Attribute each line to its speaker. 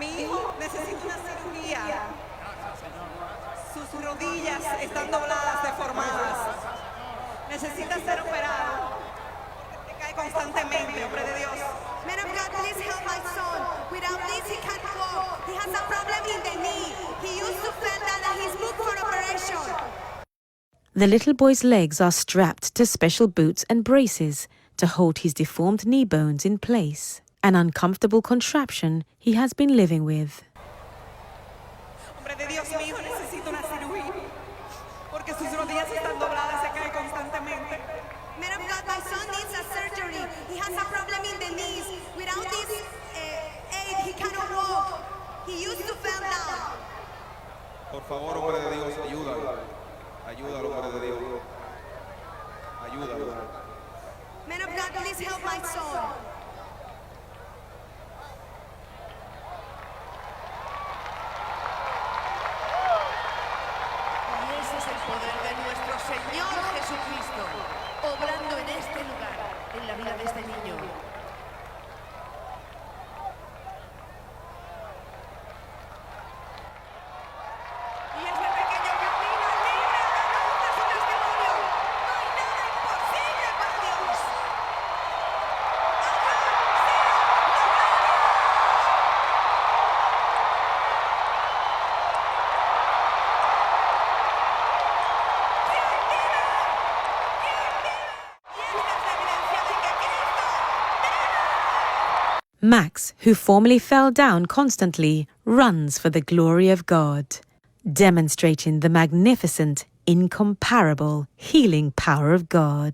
Speaker 1: Mi hijo necesita una cirugía. Sus rodillas están dobladas, deformadas. Necesita ser operado. Se cae constantemente, hombre de Dios.
Speaker 2: Man of God, please help my son. Without this, he can't walk. He has a problem in the knee. He used to feel that he's booked for operation.
Speaker 3: The little boy's legs are strapped to special boots and braces to hold his deformed knee bones in place, an uncomfortable contraption he has been living with.
Speaker 1: Hombre de Dios, mi hijo necesita una cirugía porque sus rodillas están dobladas, se cae constantemente.
Speaker 2: Man of God, my son needs a surgery. He has a problem in the knees. Without this aid, he cannot walk. He used to fall down.
Speaker 4: Por favor, hombre de Dios, ayúdalo. Ayúdalo, hombre de Dios. Ayúdalo.
Speaker 2: Man of God, please help my son.
Speaker 5: Y ese es el poder de nuestro Señor Jesucristo, obrando en este lugar, en la vida de este niño.
Speaker 1: Y este pequeño camino libre a la luz de su testimonio. No hay nada imposible para Dios.
Speaker 3: Max, who formerly fell down constantly, runs for the glory of God, demonstrating the magnificent, incomparable healing power of God.